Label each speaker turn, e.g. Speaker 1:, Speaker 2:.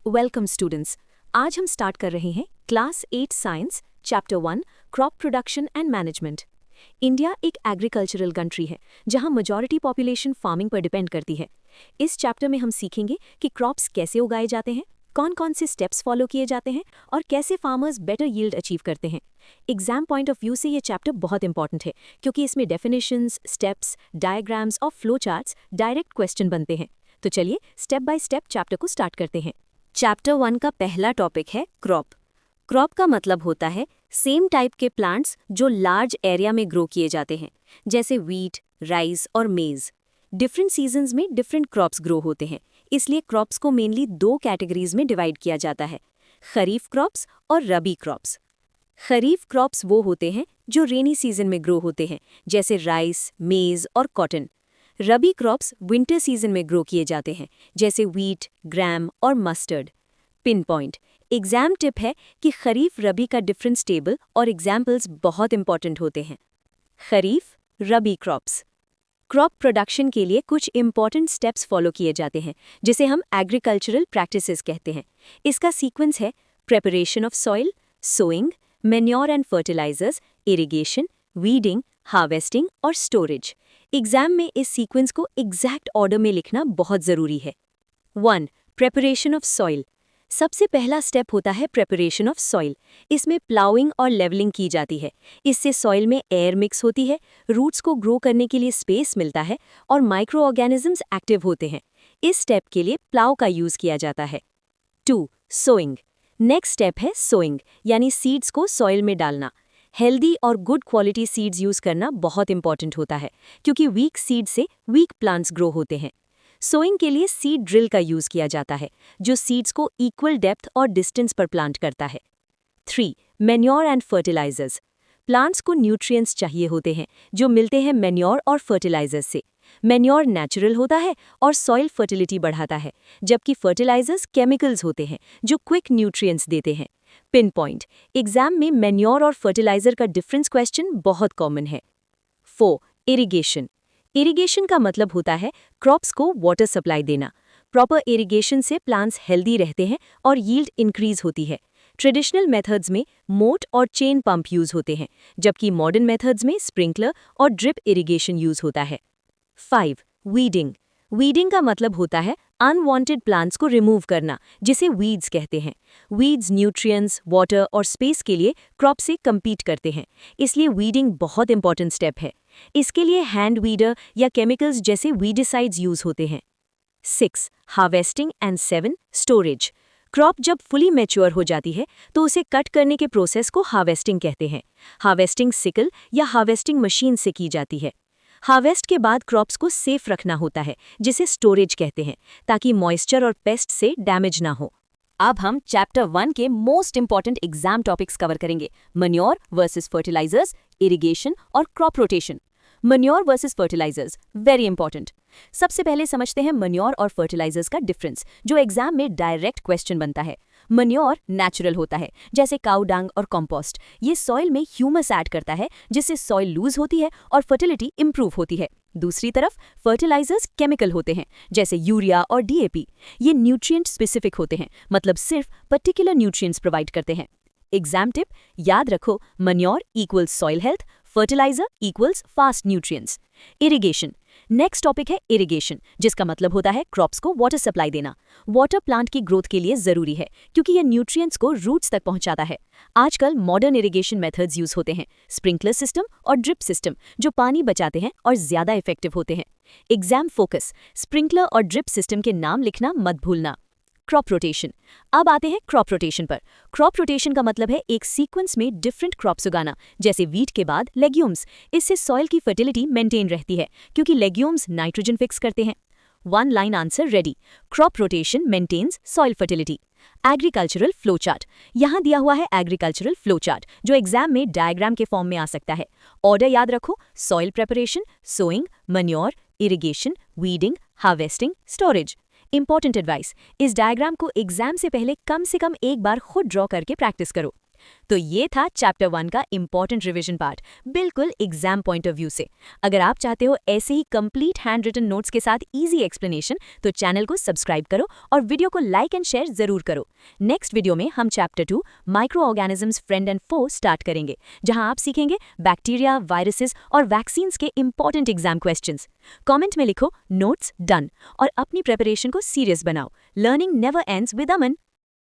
Speaker 1: Welcome students. आज हम start कर रहे हैं class 8 science chapter 1 crop production and management. India एक एग्रीकल्चरल कंट्री है जहां मेजॉरिटी पॉपुलेशन फार्मिंग पर डिपेंड करती है। इस चैप्टर में हम सीखेंगे कि क्रॉप्स कैसे उगाए जाते हैं, कौन कौन से स्टेप्स फॉलो किए जाते हैं और कैसे फार्मर्स बेटर यील्ड अचीव करते हैं। एग्जाम पॉइंट ऑफ व्यू से ये चैप्टर बहुत इंपॉर्टेंट है क्योंकि इसमें डेफिनेशंस, स्टेप्स, डायग्राम्स और फ्लो चार्ट्स डायरेक्ट क्वेश्चन बनते हैं। तो चलिए स्टेप बाय स्टेप चैप्टर को स्टार्ट करते हैं। चैप्टर 1 का पहला टॉपिक है क्रॉप। क्रॉप का मतलब होता है सेम टाइप के प्लांट्स जो लार्ज एरिया में ग्रो किए जाते हैं, जैसे वीट, राइस और मेज। डिफरेंट सीजन्स में डिफरेंट क्रॉप्स ग्रो होते हैं, इसलिए क्रॉप्स को मेनली 2 कैटेगरीज में डिवाइड किया जाता है, खरीफ क्रॉप्स और रबी क्रॉप्स। खरीफ क्रॉप्स वो होते हैं जो रेनी सीजन में ग्रो होते हैं, जैसे राइस, मेज और कॉटन। रबी क्रॉप्स विंटर सीजन में ग्रो किए जाते हैं, जैसे वीट, ग्राम और mustard. Pin point exam tip है कि खरीफ रबी का डिफरेंस टेबल और एग्जाम्पल्स बहुत इंपॉर्टेंट होते हैं। खरीफ रबी क्रॉप्स। क्रॉप प्रोडक्शन के लिए कुछ इंपॉर्टेंट स्टेप्स फॉलो किए जाते हैं, जिसे हम एग्रीकल्चरल प्रैक्टिसेस कहते हैं। इसका सीक्वेंस है preparation of soil, sowing, manure and fertilisers, irrigation, weeding, harvesting और स्टोरेज। एग्जाम में इस सीक्वेंस को एग्जैक्ट ऑर्डर में लिखना बहुत ज़रूरी है। 1. Preparation of soil. सबसे पहला स्टेप होता है प्रेपरेशन ऑफ सॉइल। इसमें प्लाउइंग और लेवलिंग की जाती है। इससे सॉइल में एयर मिक्स होती है, रूट्स को ग्रो करने के लिए स्पेस मिलता है और माइक्रो ऑर्गेनिजम्स एक्टिव होते हैं। इस स्टेप के लिए प्लाउ का यूज़ किया जाता है। 2. सोइंग। नेक्स्ट स्टेप है सोइंग, यानी सीड्स को सॉइल में डालना। हेल्दी और गुड क्वालिटी सीड्स यूज़ करना बहुत इंपॉर्टेंट होता है, क्योंकि वीक सीड से वीक प्लांट्स ग्रो होते हैं। सोइंग के लिए सीड ड्रिल का यूज़ किया जाता है, जो सीड्स को इक्वल डेप्थ और डिस्टेंस पर प्लांट करता है। 3. Manure and fertilisers. प्लांट्स को न्यूट्रिएंट्स चाहिए होते हैं, जो मिलते हैं मैन्योर और फर्टिलाइजर्स से। मैन्योर नेचुरल होता है और सॉइल फर्टिलिटी बढ़ाता है, जबकि फर्टिलाइजर्स केमिकल्स होते हैं जो क्विक न्यूट्रिएंट्स देते हैं। पिन पॉइंट एग्जाम में मैन्योर और फर्टिलाइजर का डिफरेंस क्वेश्चन बहुत कॉमन है। 4. इरिगेशन। इरिगेशन का मतलब होता है क्रॉप्स को वाटर सप्लाई देना। प्रॉपर इरिगेशन से प्लांट्स हेल्दी रहते हैं और यील्ड इंक्रीज होती है। ट्रेडिशनल मेथड्स में मोट और चेन पंप यूज होते हैं, जबकि मॉडर्न मेथड्स में स्प्रिंकलर और ड्रिप इरिगेशन यूज होता है। 5. वीडिंग। वीडिंग का मतलब होता है अनवांटेड प्लांट्स को रिमूव करना, जिसे वीड्स कहते हैं। वीड्स न्यूट्रिएंट्स, वाटर और स्पेस के लिए क्रॉप से compete करते हैं, इसलिए वीडिंग बहुत इंपॉर्टेंट स्टेप है। इसके लिए हैंड वीडर या केमिकल्स जैसे वीडिसाइड्स यूज होते हैं। 6. Harvesting and 7. स्टोरेज। क्रॉप जब फुली मैच्योर हो जाती है तो उसे कट करने के प्रोसेस को हार्वेस्टिंग कहते हैं। हार्वेस्टिंग सिकल या हार्वेस्टिंग मशीन से की जाती है। हार्वेस्ट के बाद क्रॉप्स को सेफ रखना होता है, जिसे स्टोरेज कहते हैं, ताकि मॉइस्चर और पेस्ट से डैमेज ना हो। अब हम चैप्टर 1 के most important exam topics cover करेंगे, मैन्योर वर्सेस फर्टिलाइजर्स, इरिगेशन और crop rotation. Manure versus fertilisers very important. सबसे पहले समझते हैं मैन्योर और फर्टिलाइजर्स का डिफरेंस, जो एग्जाम में डायरेक्ट क्वेश्चन बनता है। मैन्योर नेचुरल होता है, जैसे काऊ डंग और कंपोस्ट। ये सॉइल में ह्यूमस ऐड करता है, जिससे सॉइल लूज होती है और फर्टिलिटी इंप्रूव होती है। दूसरी तरफ फर्टिलाइजर्स केमिकल होते हैं, जैसे यूरिया और डीएपी। ये न्यूट्रिएंट स्पेसिफिक होते हैं, मतलब सिर्फ पर्टिकुलर न्यूट्रिएंट्स प्रोवाइड करते हैं। एग्जाम टिप याद रखो, manure equals soil health, fertiliser equals fast nutrients. Irrigation. Next topic है इरिगेशन, जिसका मतलब होता है क्रॉप्स को वाटर सप्लाई देना। वाटर प्लांट की ग्रोथ के लिए जरूरी है, क्योंकि यह न्यूट्रिएंट्स को रूट्स तक पहुंचाता है। आजकल मॉडर्न इरिगेशन मेथड्स यूज होते हैं, स्प्रिंकलर सिस्टम और ड्रिप सिस्टम, जो पानी बचाते हैं और ज्यादा इफेक्टिव होते हैं। एग्जाम फोकस स्प्रिंकलर और ड्रिप सिस्टम के नाम लिखना मत भूलना। Crop rotation. अब आते हैं क्रॉप रोटेशन पर। क्रॉप रोटेशन का मतलब है एक सीक्वेंस में डिफरेंट क्रॉप्स उगाना, जैसे वीट के बाद लेग्यूम्स। इससे सॉइल की फर्टिलिटी मेंटेन रहती है, क्योंकि लेग्यूम्स नाइट्रोजन फिक्स करते हैं। 1 line answer ready. Crop rotation maintains soil fertility. Agricultural flow chart. यहाँ दिया हुआ है एग्रीकल्चरल फ्लो चार्ट, जो एग्जाम में डायग्राम के फॉर्म में आ सकता है। ऑर्डर याद रखो, soil preparation, sowing, manure, irrigation, weeding, harvesting, storage. Important advice, इस डायग्राम को एग्जाम से पहले कम एक बार खुद ड्रॉ करके प्रैक्टिस करो। तो ये था चैप्टर 1 का इंपॉर्टेंट रिवीजन पार्ट, बिल्कुल एग्जाम पॉइंट ऑफ व्यू से। अगर आप चाहते हो ऐसे ही कंप्लीट हैंड रिटन नोट्स के साथ इजी एक्सप्लेनेशन, तो चैनल को सब्सक्राइब करो और वीडियो को लाइक एंड शेयर जरूर करो। नेक्स्ट वीडियो में हम chapter 2 microorganisms friend and foe start करेंगे, जहां आप सीखेंगे बैक्टीरिया, वायरसेस और वैक्सीन्स के इंपॉर्टेंट एग्जाम क्वेश्चंस। कमेंट में लिखो नोट्स डन और अपनी प्रिपरेशन को सीरियस बनाओ। Learning never ends with Aman.